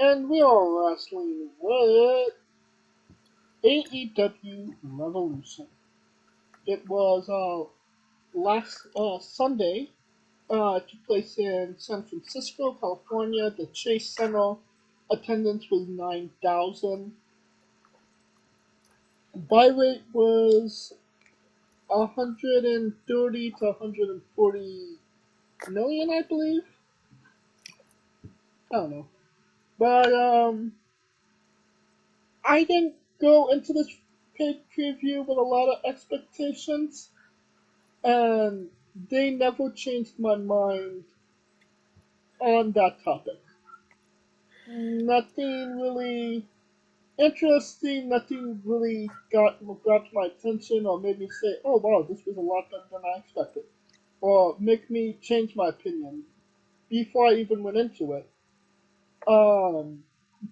And we are wrestling with AEW Revolution. It was last Sunday. It took place in San Francisco, California, the Chase Center. Attendance was 9,000. Buy rate was 130 to 140 million, I believe. I don't know. But I didn't go into this paid preview with a lot of expectations, and they never changed my mind on that topic. Nothing really interesting, nothing really got my attention or made me say, oh wow, this was a lot better than I expected. Or make me change my opinion before I even went into it.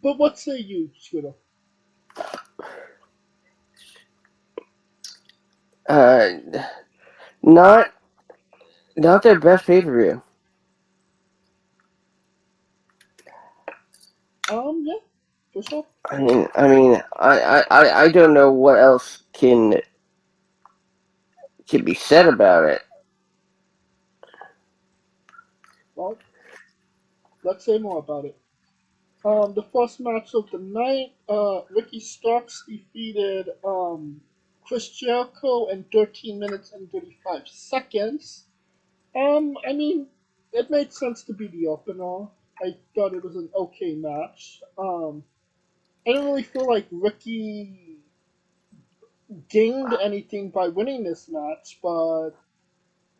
But what say you, Scooter? Uh, not not their best pay-per-view. Yeah, for sure. I don't know what else can be said about it. Well, let's say more about it. The first match of the night, Ricky Starks defeated Chris Jericho in 13 minutes and 35 seconds. I mean, it made sense to be the opener. I thought it was an okay match. I don't really feel like Ricky gained anything by winning this match, but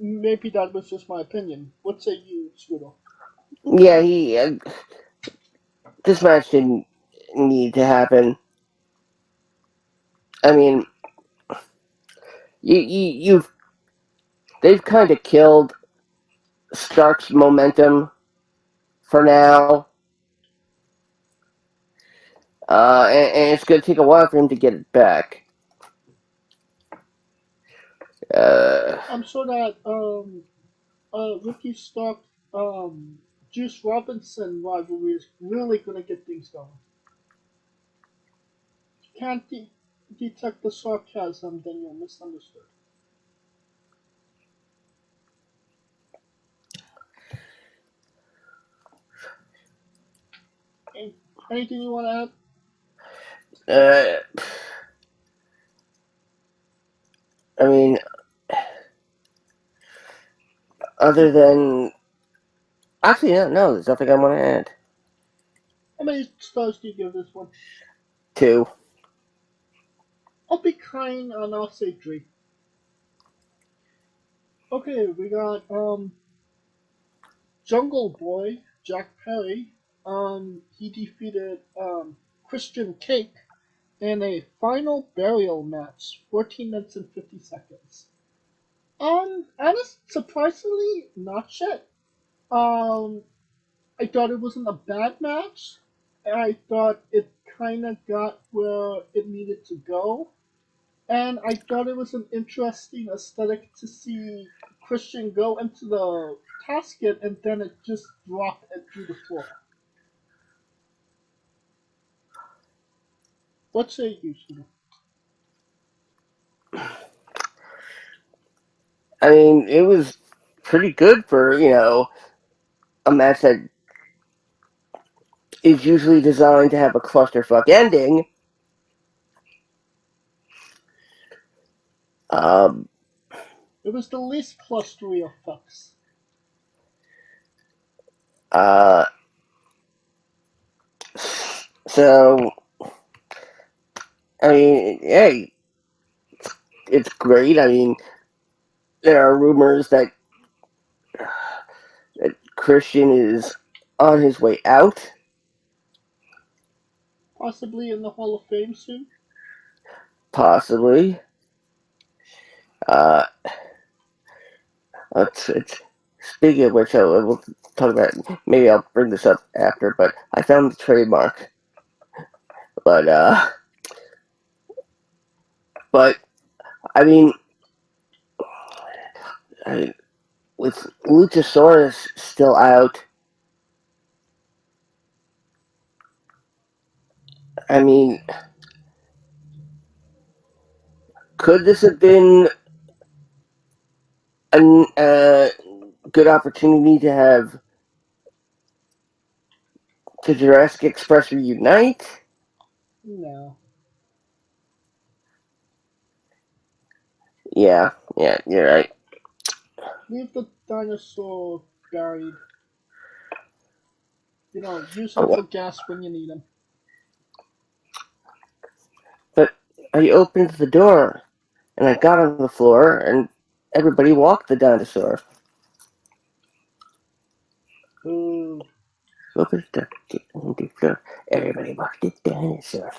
maybe that was just my opinion. What say you, Scooter? Yeah, this match didn't need to happen. I mean, you've they've kind of killed Stark's momentum for now, and it's going to take a while for him to get it back. Uh, I'm sure that Ricky Stark, Juice Robinson rivalry is really going to get things going. If you can't detect the sarcasm, then you're misunderstood. Any- Anything you want to uh, I mean, other than actually, no, there's nothing I want to add. add? How many stars do you give this one? Two. I'll be kind and I'll say three. Okay, we got Jungle Boy Jack Perry. He defeated Christian Cake in a final burial match, 14 minutes and 50 seconds. Surprisingly, not shit. Um, I thought it wasn't a bad match. I thought it kind of got where it needed to go. And I thought it was an interesting aesthetic to see Christian go into the casket and then it just dropped it through the floor. What say you, Shino? I mean, it was pretty good for a match that is usually designed to have a clusterfuck ending. Um, It was the least clustery of fucks. uh, so I mean, hey, it's great. I mean, there are rumors that Christian is on his way out. Possibly in the Hall of Fame soon. Possibly. Uh, it's speaking of which, we'll talk about. Maybe I'll bring this up after, but I found the trademark. But but I mean, I, with Luchasaurus still out, I mean, could this have been a good opportunity to have to Jurassic Express reunite? No. Yeah, you're right. Leave the dinosaur buried. Use him Oh, for gas when you need him. but I opened the door and I got on the floor and everybody walked the dinosaur. Ooh. Open the floor. Everybody walked the dinosaur.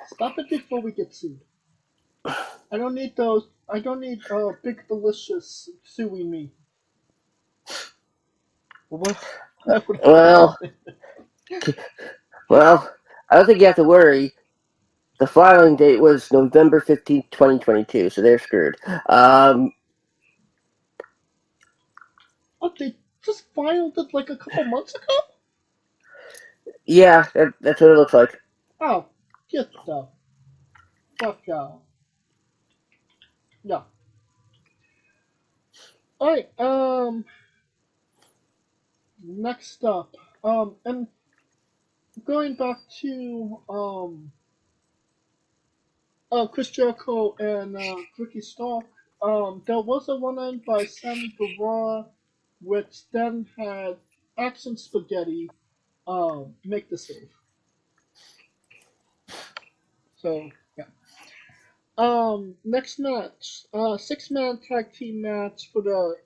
Stop it before we get sued. I don't need those. I don't need Big Delicious suing me. What? Well, well, I don't think you have to worry. The filing date was November 15th, 2022, so they're screwed. Oh, they just filed it like a couple months ago? Yeah, that's what it looks like. Oh, get the fuck out. Yeah. Alright, next up. And going back to, Chris Jericho and, Ricky Stark, there was a run-in by Sammy Guevara, which then had Action Spaghetti, make the save. So, yeah. Next match, six-man tag team match for the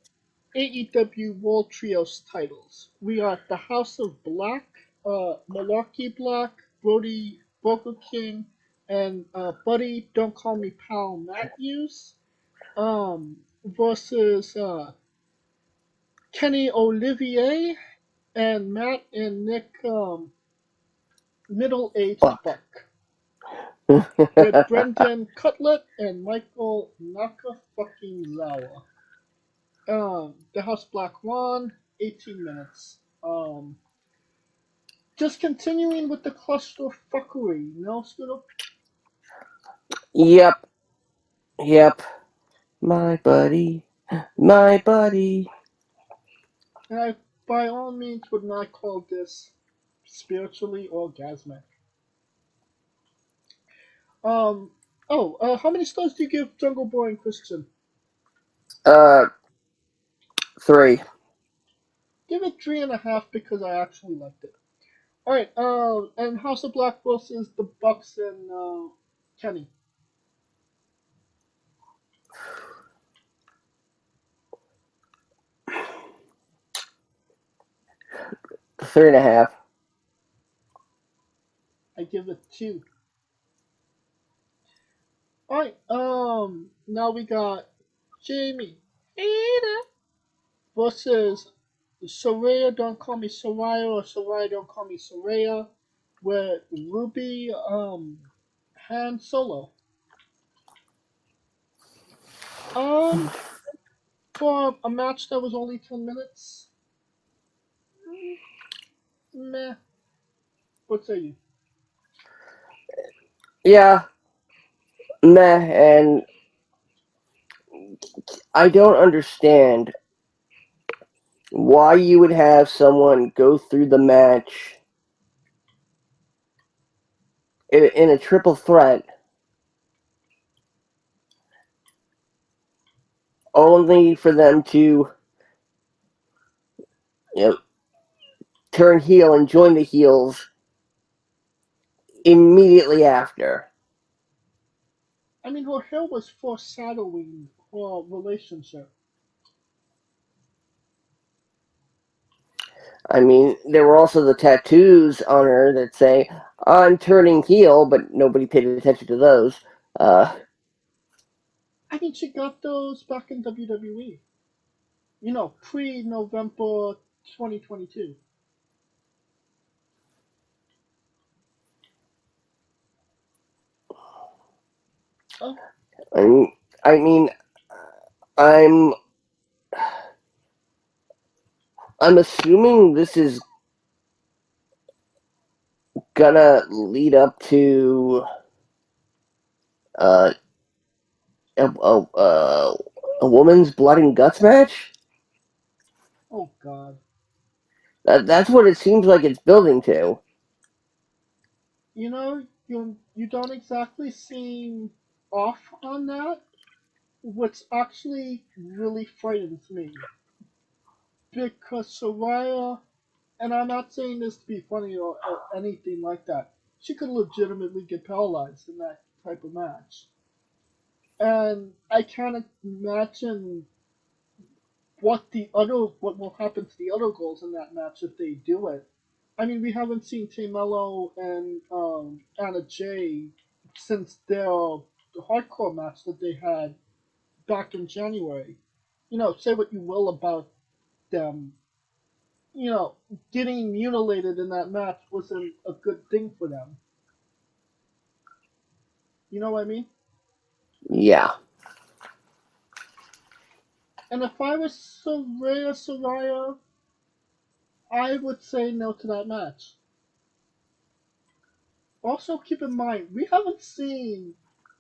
AEW World Trios titles. We got the House of Black, Malarkey Black, Brody Booker King, and Buddy Don't Call Me Pal Matthews, versus Kenny Olivier and Matt and Nick, Middle Aged Fuck. Buck, with Brendan Cutlet and Michael Naka fucking Zawa. The House Black won, 18 minutes. Just continuing with the cluster fuckery, Scooter? Yep, yep. My buddy, my buddy. And I, by all means, would not call this spiritually orgasmic. Um, how many stars do you give Jungle Boy and Christian? Uh, 3. Give it 3.5 because I actually liked it. Alright, and House of Black versus the Bucks and, Kenny. 3.5. I give it 2. Alright, now we got Jamie Hayter versus Saraya Don't Call Me Soraya or Soraya Don't Call Me Saraya with Ruby, Han Solo. Um, for a match that was only 10 minutes, meh. What say you? Yeah, meh, and I don't understand why you would have someone go through the match in a triple threat only for them to, you know, turn heel and join the heels immediately after. I mean, her hair was foreshadowing her relationship. I mean, there were also the tattoos on her that say, I'm turning heel, but nobody paid attention to those. Uh, I mean, she got those back in WWE. Pre November 2022. Oh, I, I mean, I'm I'm assuming this is gonna lead up to uh, a woman's blood and guts match. Oh God. That's what it seems like it's building to. You don't exactly seem off on that. What's actually really frightens me because Soraya, and I'm not saying this to be funny or anything like that, she could legitimately get paralyzed in that type of match. And I can't imagine what will happen to the other girls in that match if they do it. I mean, we haven't seen Tamello and Anna Jay since their hardcore match that they had back in January. Say what you will about them. You know, Getting mutilated in that match wasn't a good thing for them. You know what I mean? Yeah. And if I was Soraya, I would say no to that match. Also, keep in mind, we haven't seen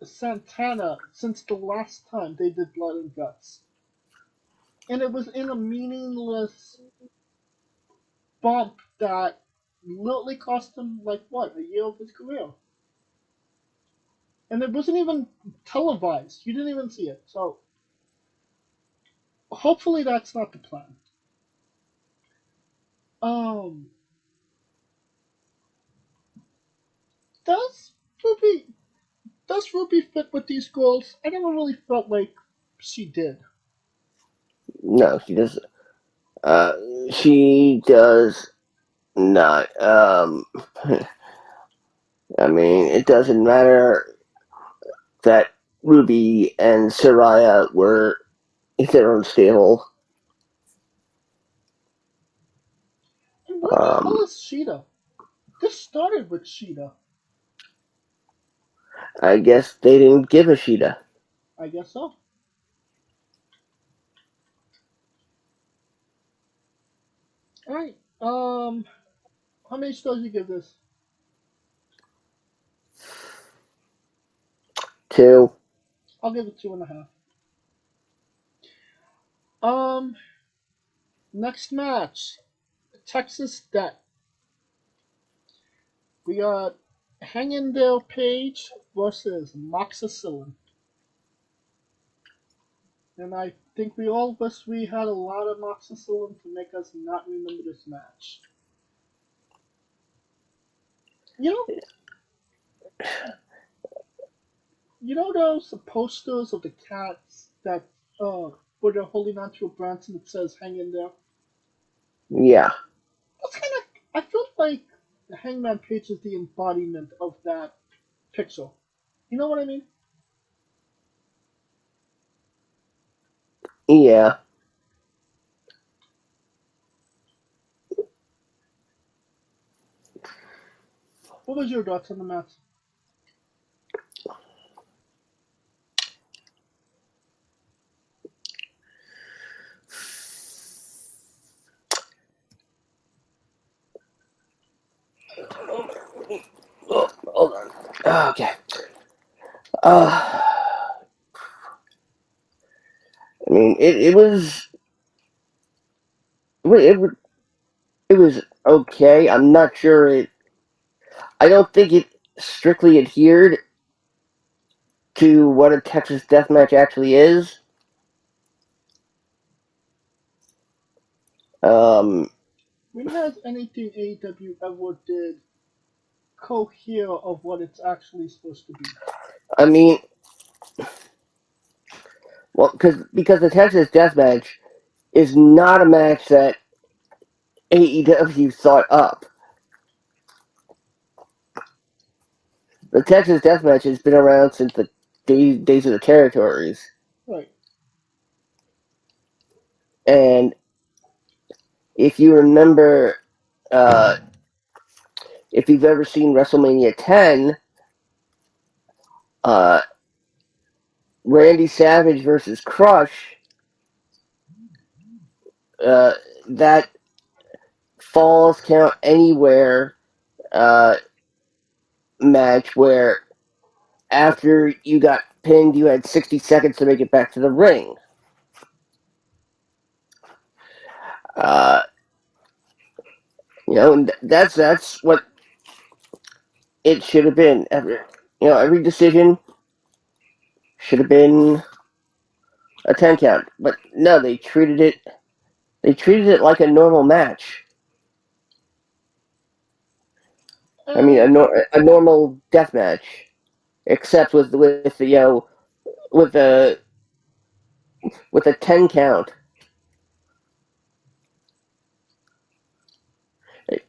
Santana since the last time they did Blood and Guts. And it was in a meaningless bump that literally cost him, like, what, a year of his career? And it wasn't even televised. You didn't even see it. So, hopefully that's not the plan. Um, does Ruby does Ruby fit with these goals? I never really felt like she did. No, she does. Uh, she does not. I mean, it doesn't matter that Ruby and Saraya were in their own stable. And where the hell Um, is Sheeta? This started with Sheeta. I guess they didn't give a Sheeta. I guess so. All right. How many stars you give this? 2. I'll give it 2.5. Um, Next match, Texas Debt. We got Hangindale Page versus Moxicillin. And I think we all wish we had a lot of Moxicillin to make us not remember this match. You know, you know those posters of the cats that where they're holding onto a branch and it says "Hang in there." Yeah. That's kind of. I feel like the Hangman Page is the embodiment of that picture. You know what I mean? Yeah. What was your thoughts on the match? Oh, hold on. Okay. Uh, I mean, it, it was okay. I'm not sure it. I don't think it strictly adhered to what a Texas deathmatch actually is. Um, When has anything AEW ever did cohere of what it's actually supposed to be? I mean, well, because the Texas deathmatch is not a match that AEW thought up. The Texas deathmatch has been around since the days of the territories, Right. and if you remember, uh, if you've ever seen WrestleMania 10, uh, Randy Savage versus Crush, uh, that falls count anywhere. Uh, match where after you got pinned, you had 60 seconds to make it back to the ring. Uh, and that's what it should have been. Every decision should have been a 10 count, but no, they treated it like a normal match. I mean, And a normal death match, except with the with a 10 count. It,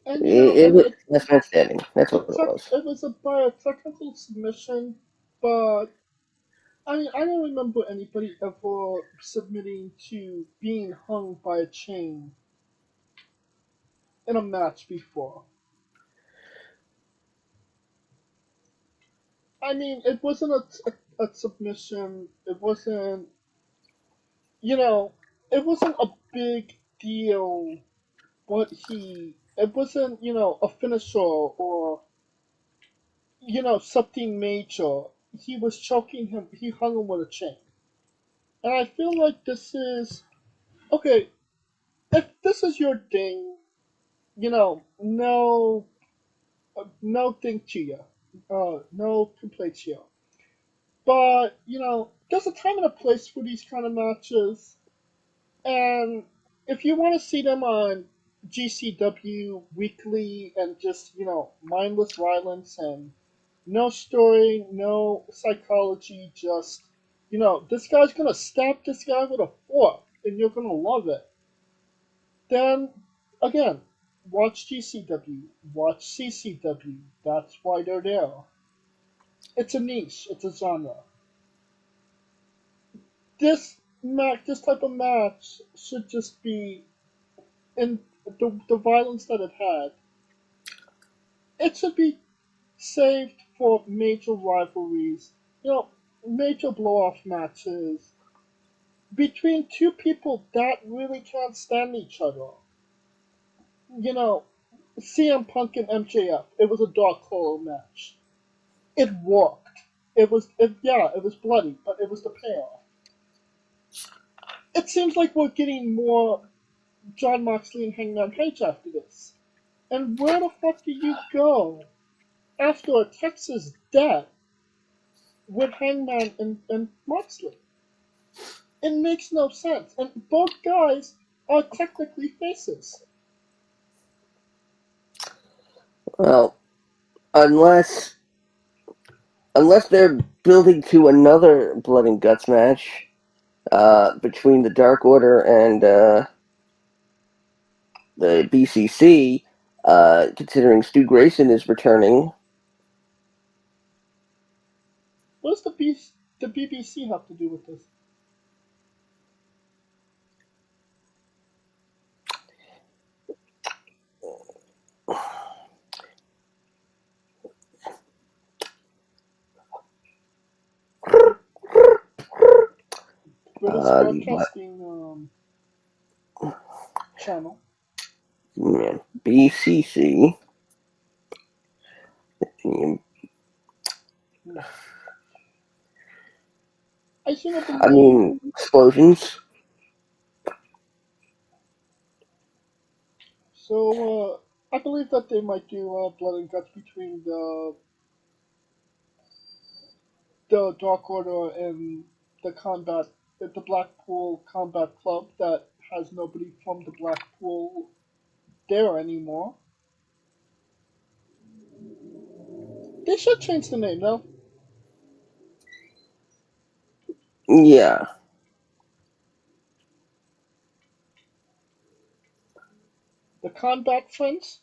and it was less man standing. That's what it was. it was by a technical submission, but I mean, I don't remember anybody ever submitting to being hung by a chain in a match before. I mean, it wasn't a submission. It wasn't, you know, it wasn't a big deal. It wasn't, a finisher or, something major. He was choking him. He hung him with a chain. And I feel like this is okay. If this is your thing, no thing to you, no complaints here. But there's a time and a place for these kind of matches, and if you want to see them on GCW weekly and just mindless violence and no story, no psychology, just this guy's gonna stab this guy with a fork, and you're gonna love it. Then again, watch GCW, watch CCW. That's why they're there. It's a niche. It's a genre. This type of match should just be in the violence that it had. It should be saved for major rivalries. Major blow-off matches between two people that really can't stand each other. You know, CM Punk and MJF. It was a dark horror match. It worked. It was bloody, but it was the payoff. It seems like we're getting more John Moxley and Hangman Page after this. And where the fuck do you go after a Texas death with Hangman and Moxley? It makes no sense. And both guys are technically faces. Well, unless they're building to another blood and guts match between the Dark Order and the BCC, considering Stu Grayson is returning. What does the BBC have to do with this? British The Broadcasting Channel. BCC. I seem to I believe. mean, explosions. So I believe that they might do blood and guts between the Dark Order and the Blackpool Combat Club that has nobody from the Blackpool there anymore. They should change the name though. Yeah. The Combat Friends.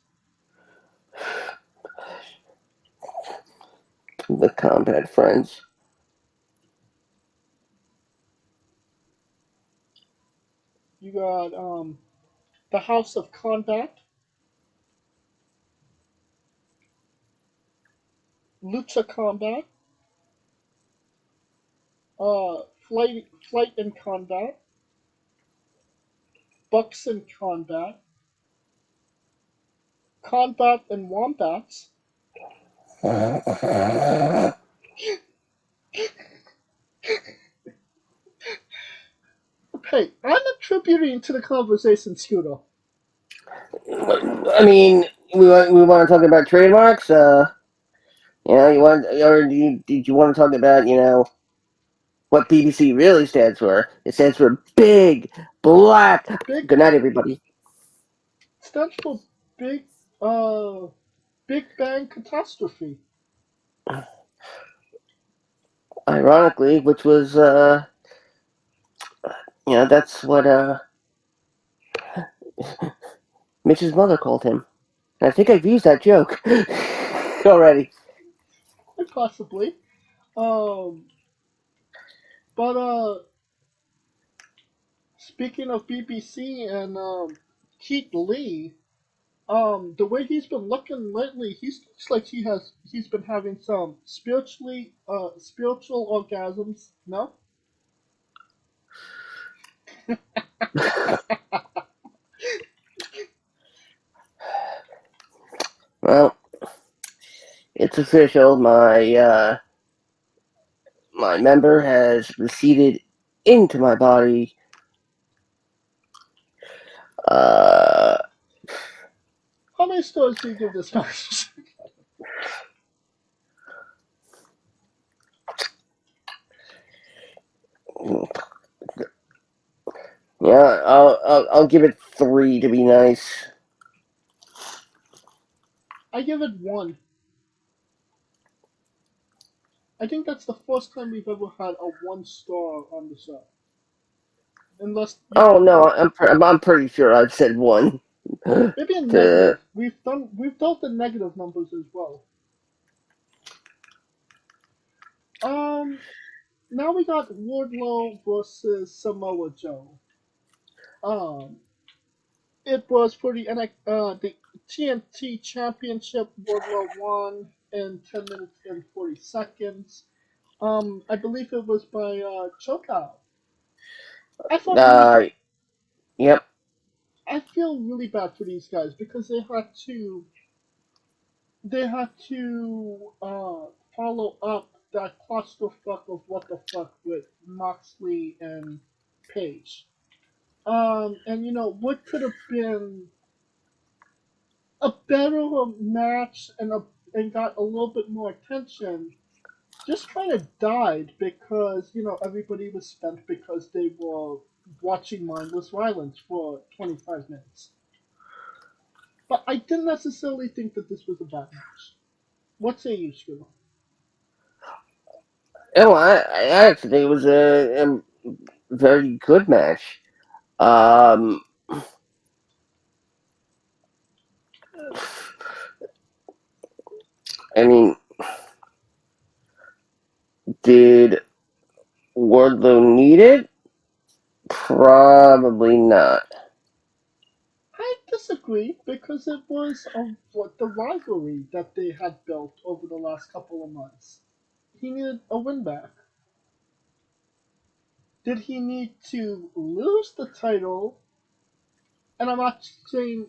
The Combat Friends. You got the House of Combat, Lucha Combat, Flight and Combat, Bucks and Combat, Combat and Wombats. Hey, I'm attributing to the conversation, Scooter. I mean, we want to talk about trademarks. You want, or did you want to talk about, what BBC really stands for? It stands for Big Black. Big Good night, everybody. stands for big, uh, Big Bang Catastrophe. Ironically, which was, that's what Mitch's mother called him. And I think I've used that joke already. Quite possibly. Um, but speaking of BBC and Keith Lee, the way he's been looking lately, he looks like he's been having some spiritual orgasms. No, Well, it's official. My member has receded into my body. Uh, how many stars do you give this match? yeah, I'll give it 3 to be nice. I give it 1. I think that's the first time we've ever had a 1 star on the show. Unless Oh no, I'm pretty sure I've said 1. maybe a to negative. We've dealt the negative numbers as well. Um, Now we got Wardlow versus Samoa Joe. Um, it was for the TNT Championship. Wardlow won in 10 minutes and 40 seconds. I believe it was by chokeout. I felt really, uh, yep. I feel really bad for these guys because they had to follow up that clusterfuck of what the fuck with Moxley and Page. And what could have been a better match and got a little bit more attention just kind of died because everybody was spent because they were watching mindless violence for 25 minutes. But I didn't necessarily think that this was a bad match. What say you, Scribble? Oh, I actually think it was a very good match. Um, I mean, did Wardlow need it? Probably not. I disagree because it was what the rivalry that they had built over the last couple of months. He needed a win back. Did he need to lose the title? And I'm not saying,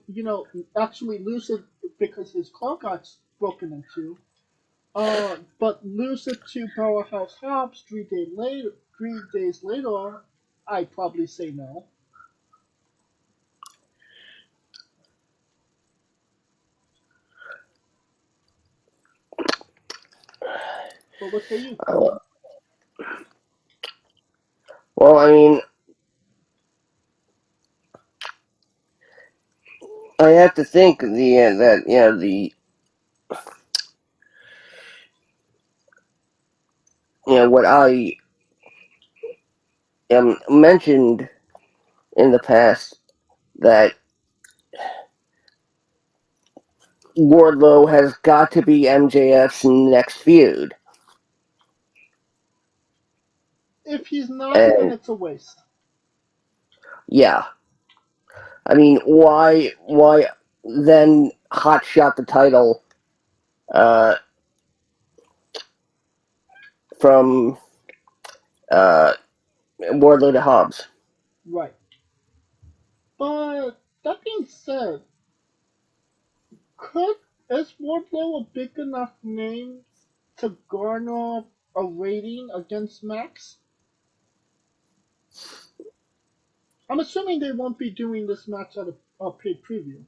actually lose it because his car got broken into, but lose it to Powerhouse Hobbs 3 days later. 3 days later, I'd probably say no. But what say you? Uh, well, I mean, I have to think that the what I mentioned in the past that Wardlow has got to be MJF's next feud, If he's not, then and it's a waste. yeah, I mean, why then hot shot the title uh, from uh, Wardlow to Hobbs? Right. But that being said, could Is Wardlow a big enough name to garner a rating against Max? I'm assuming they won't be doing this match at a paid preview.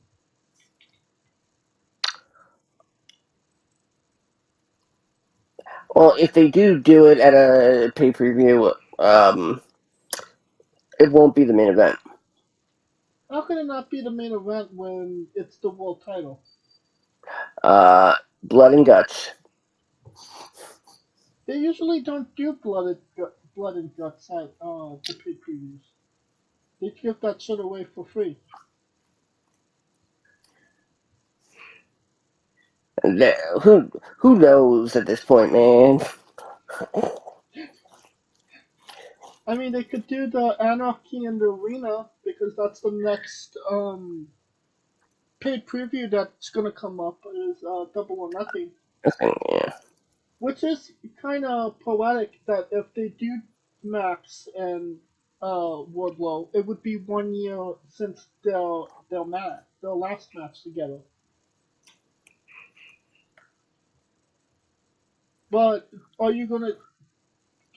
Well, if they do it at a pay-per-view, it won't be the main event. How can it not be the main event when it's the world title? Blood and guts. They usually don't do blood and guts at the paid previews. They give that shit away for free. Who knows at this point, man? I mean, they could do the Anarchy in the Arena because that's the next paid preview that's gonna come up is Double or Nothing, Yeah. which is kind of poetic that if they do Max and Wardlow, it would be 1 year since their last match together. But are you gonna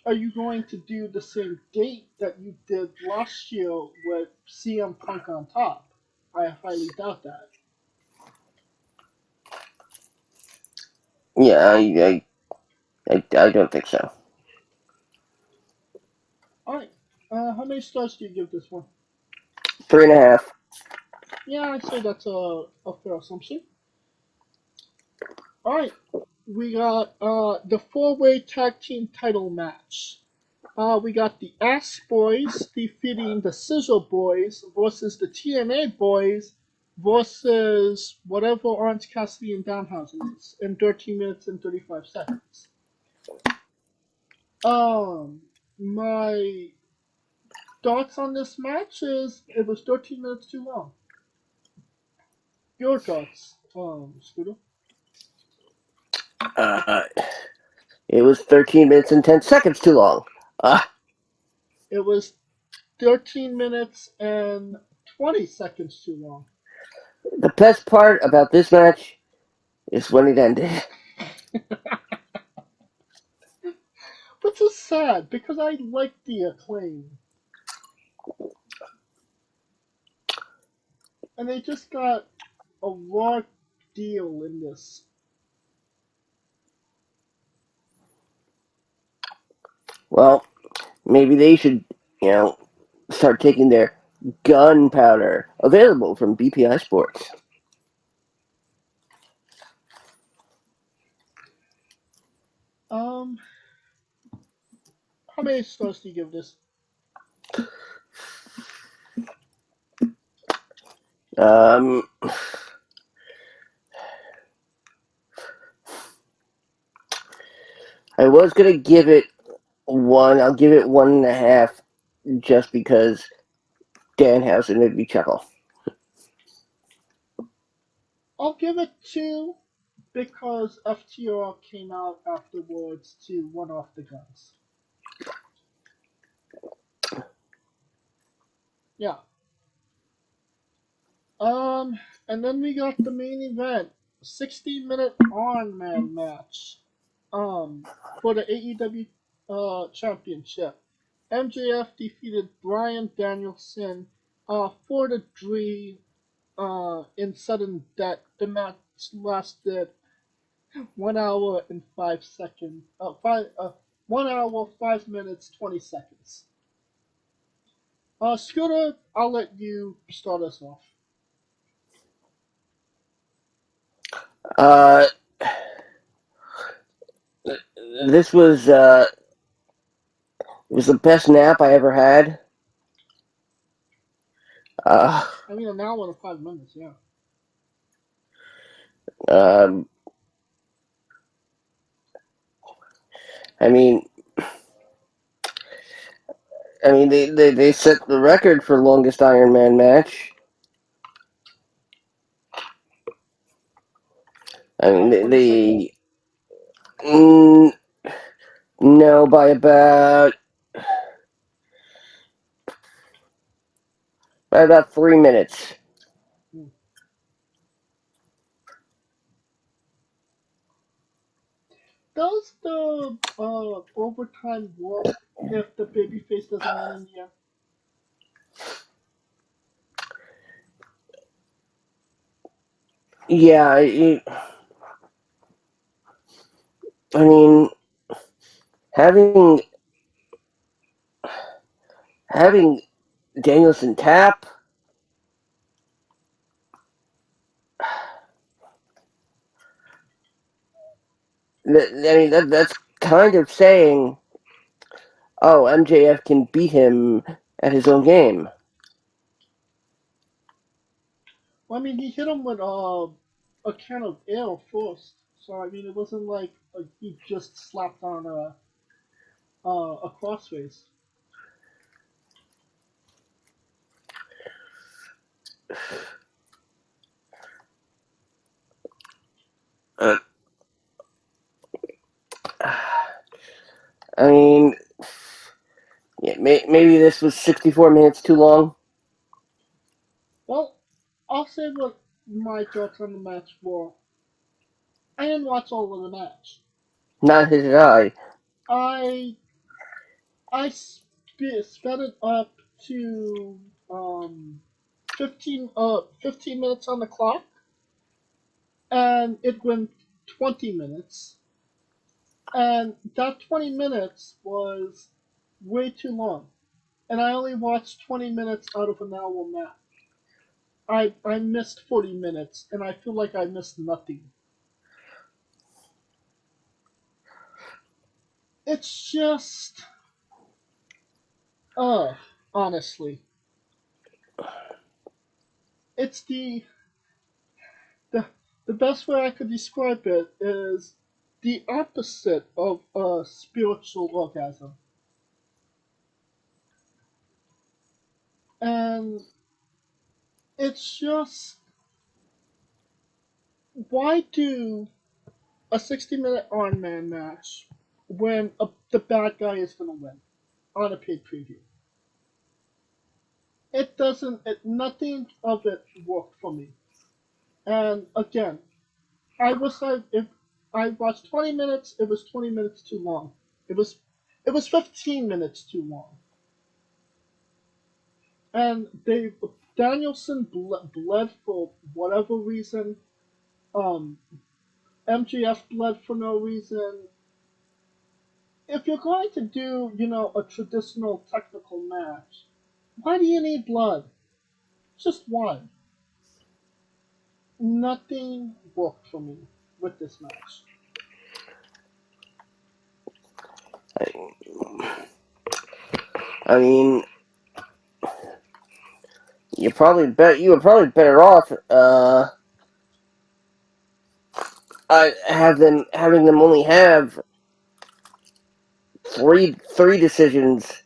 are you going to do the same date that you did last year with CM Punk on top? I highly doubt that. Yeah, I don't think so. Alright. How many stars do you give this one? 3.5. Yeah, I'd say that's a fair assumption. Alright. We got the four-way tag team title match. We got the Ass Boys defeating the Scissor Boys versus the TNA Boys versus whatever Orange Cassidy and Danhausen is in 13 minutes and 35 seconds. My thoughts on this match is it was 13 minutes too long. Your thoughts, Scooter? Uh, it was 13 minutes and 10 seconds too long. It was 13 minutes and 20 seconds too long. The best part about this match is when it ended. Which is sad because I like the Acclaim. And they just got a raw deal in this. Well, maybe they should, start taking their gunpowder available from BPI Sports. Um, how many stars do you give this? Um, I was gonna give it one. I'll give it 1.5, just because Danhausen made me chuckle. I'll give it 2 because FTR came out afterwards to one off the guns. Yeah. And then we got the main event, 60-minute Iron Man match. For the AEW Championship. MJF defeated Bryan Danielson for the dream in sudden death. The match lasted 1 hour and 5 seconds. 1 hour, 5 minutes, 20 seconds. Scooter, I'll let you start us off. Uh, this was it was the best nap I ever had. Uh, I mean, an hour and 5 minutes, yeah. um, I mean, they set the record for longest Iron Man match. I mean, mm, no, by about 3 minutes. Hmm. Does the overtime work if the babyface doesn't win in the end? Yeah, I mean, having having Danielson tap. I mean, that's kind of saying, oh, MJF can beat him at his own game. Well, I mean, he hit him with a can of ale first, so I mean, it wasn't like he just slapped on a crossface. Uh, I mean, yeah, maybe this was 64 minutes too long. Well, I'll say what my thoughts on the match were. I didn't watch all of the match. Not his eye. I sped it up to 15 minutes on the clock, and it went 20 minutes, and that 20 minutes was way too long, and I only watched 20 minutes out of an hour match. I missed 40 minutes, and I feel like I missed nothing. It's just, uh, honestly, it's the the best way I could describe it is the opposite of a spiritual orgasm. And it's just, why do a 60-minute Iron Man match when the bad guy is going to win on a paid preview? It doesn't, nothing of it worked for me. And again, I was like, if I watched 20 minutes, it was 20 minutes too long. It was, it was 15 minutes too long. And Danielson bled for whatever reason. Um, MGF bled for no reason. If you're going to do, a traditional technical match, why do you need blood? Just one. Nothing worked for me with this match. I mean, you were probably better off having them only have three decisions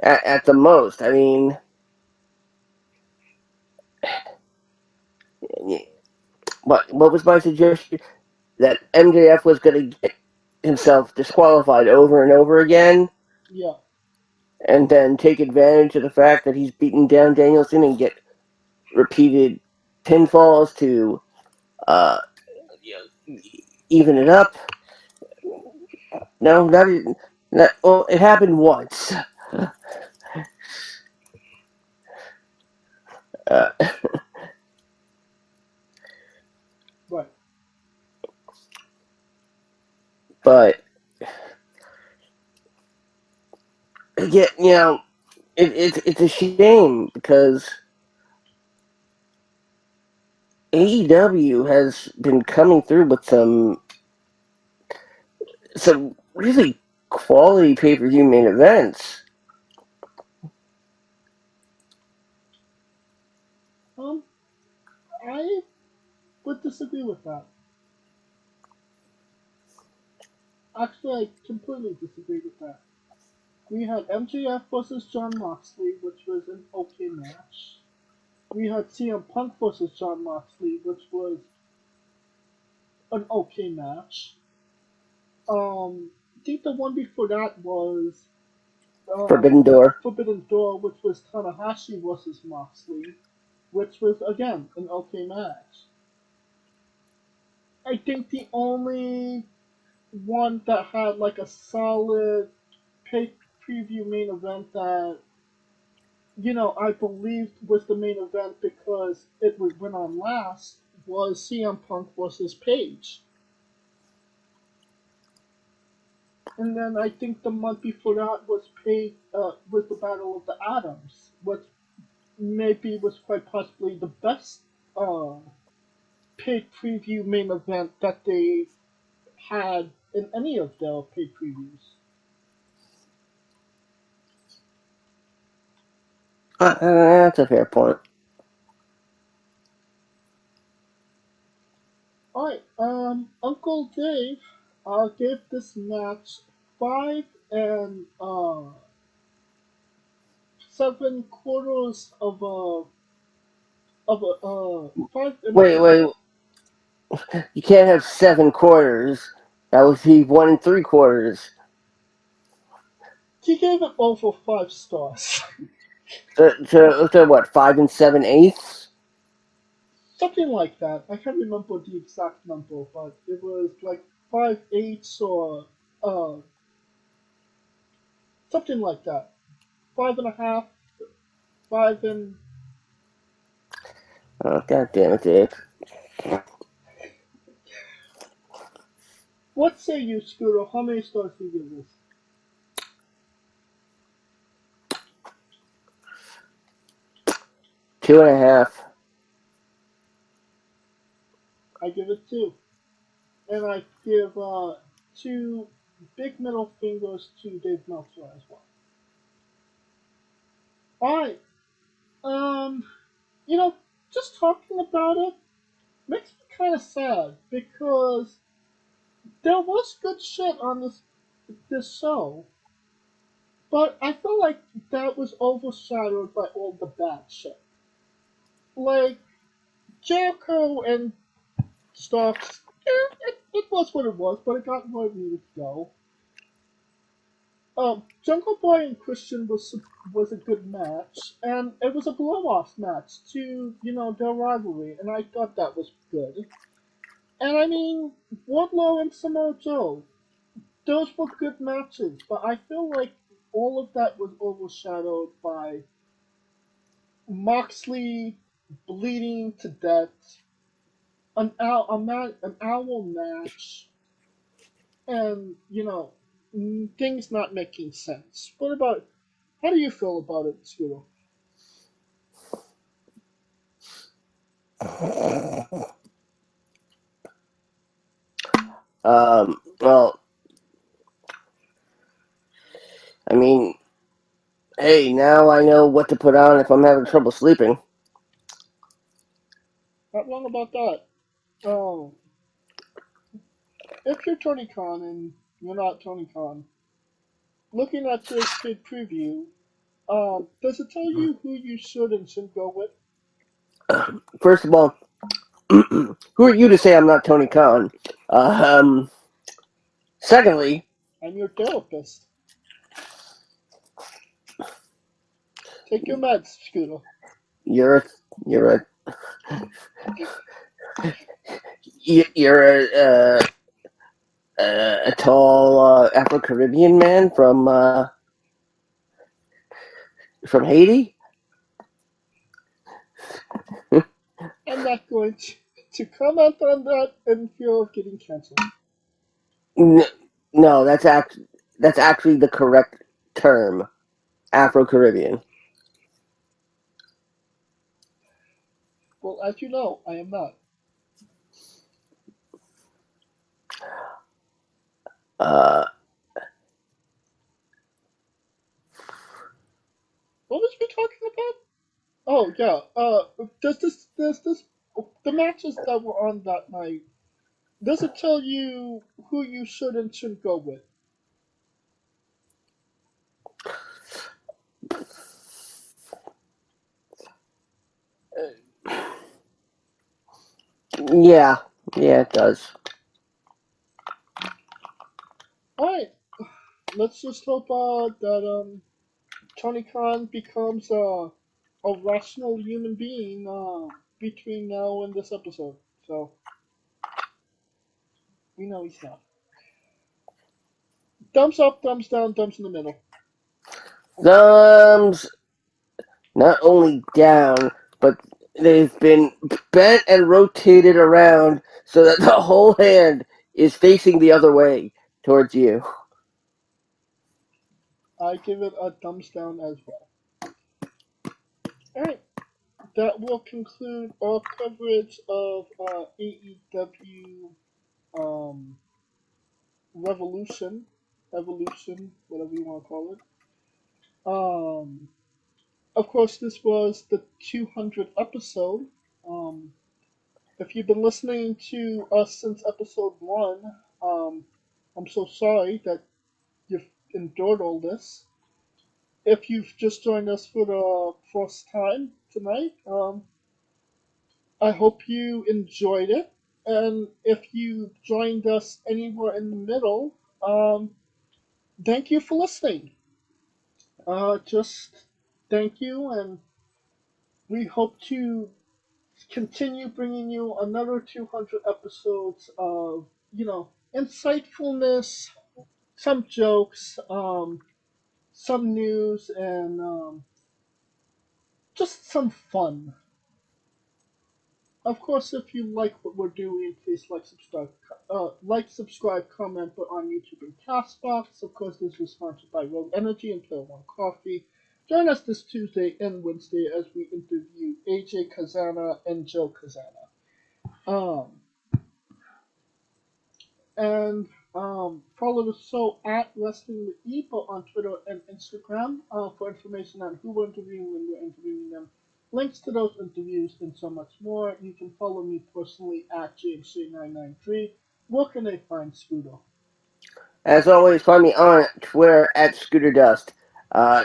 at the most. I mean, what was my suggestion? That MJF was going to get himself disqualified over and over again, Yeah. and then take advantage of the fact that he's beaten down Danielson and get repeated pinfalls to uh, even it up. No, not well. It happened once, uh, Right. but yeah, it's a shame because AEW has been coming through with some really quality pay per view main events. Um, I would disagree with that. Actually, I completely disagree with that. We had MJF versus John Moxley, which was an okay match. We had CM Punk versus John Moxley, which was an okay match. I think the one before that was Forbidden Door. Forbidden Door, which was Tanahashi versus Moxley, which was again an okay match. I think the only one that had like a solid pay preview main event that I believed was the main event because it went on last was CM Punk versus Page. And then I think the month before that was the Battle of the Atoms, which maybe was quite possibly the best uh, paid preview main event that they had in any of their paid previews. That's a fair point. Alright, Uncle Dave gave this match 5 7/4 of a 5 and a Wait, quarter. wait. You can't have 7/4. That would be 1 3/4. He gave it over 5 stars. So what? 5 7/8. Something like that. I can't remember the exact number, but it was like 5/8 or uh, something like that. 5.5, 5 and. Oh, God damn it, Dave. What say you, Scooter? How many stars do you give this? 2.5. I give it 2. And I give 2 big middle fingers to Dave Meltzer as well. Alright, um, you know, just talking about it makes me kind of sad because there was good shit on this show, but I feel like that was overshadowed by all the bad shit. Like Jericho and Starks, it was what it was, but it got where it needed to go. Jungle Boy and Christian was a good match, and it was a blow off match to their rivalry, and I thought that was good. And I mean, Wardlow and Samoa Joe, those were good matches, but I feel like all of that was overshadowed by Moxley bleeding to death, an owl match, and things not making sense. What about? How do you feel about it, Scooter? Well, I mean, hey, now I know what to put on if I'm having trouble sleeping. Not wrong about that. Oh, if you're Tony Khan and you're not Tony Khan, looking at this paid preview, does it tell you who you should and shouldn't go with? First of all, who are you to say I'm not Tony Khan? Secondly, I'm your therapist. Take your meds, Scooter. you're a, you're a you're a tall Afro Caribbean man from Haiti. I'm not going to comment on that in fear of getting canceled. No, that's actually the correct term, Afro Caribbean. Well, as you know, I am not. Uh, What was we talking about? Oh yeah. Does this the matches that were on that night? Does it tell you who you should and shouldn't go with? yeah, yeah, it does. All right. Let's just hope that Tony Khan becomes a rational human being between now and this episode. So we know he's not. Thumbs up, thumbs down, thumbs in the middle. Thumbs not only down, but they've been bent and rotated around so that the whole hand is facing the other way towards you. I give it a thumbs down as well. Alright, that will conclude our coverage of AEW um, Revolution, Evolution, whatever you want to call it. Of course, this was the 200th episode. Um, if you've been listening to us since episode 1, um, I'm so sorry that you've endured all this. If you've just joined us for the first time tonight, I hope you enjoyed it. And if you joined us anywhere in the middle, thank you for listening. Just thank you, and we hope to continue bringing you another 200 episodes of, insightfulness, some jokes, some news, and just some fun. Of course, if you like what we're doing, please subscribe, comment, but on YouTube and Castbox. Of course, this was sponsored by Rogue Energy and Player One Coffee. Join us this Tuesday and Wednesday as we interview AJ Kazana and Joe Kazana. Um, and follow the show at Wrestling with E, both on Twitter and Instagram, for information on who we're interviewing, when we're interviewing them, links to those interviews, and so much more. You can follow me personally at JMC993. Where can they find Scooter? As always, find me on Twitter at ScooterDust. Uh,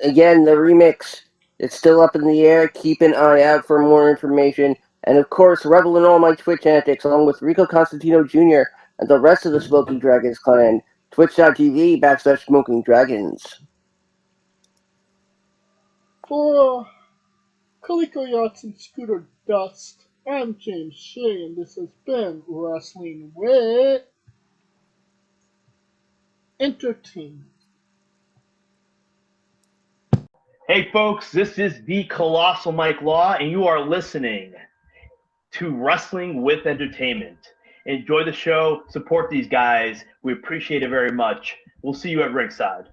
Again, the remix, it's still up in the air. Keep an eye out for more information. And of course, revel in all my Twitch antics along with Rico Constantino Jr. and the rest of the Smoking Dragons clan. Twitch.tv/Smoking Dragons. For Coleco Yachts and Scooter Dust, I'm James Shea, and this has been Wrestling with Entertainment. Hey folks, this is the Colossal Mike Law, and you are listening to Wrestling with Entertainment. Enjoy the show, support these guys. We appreciate it very much. We'll see you at ringside.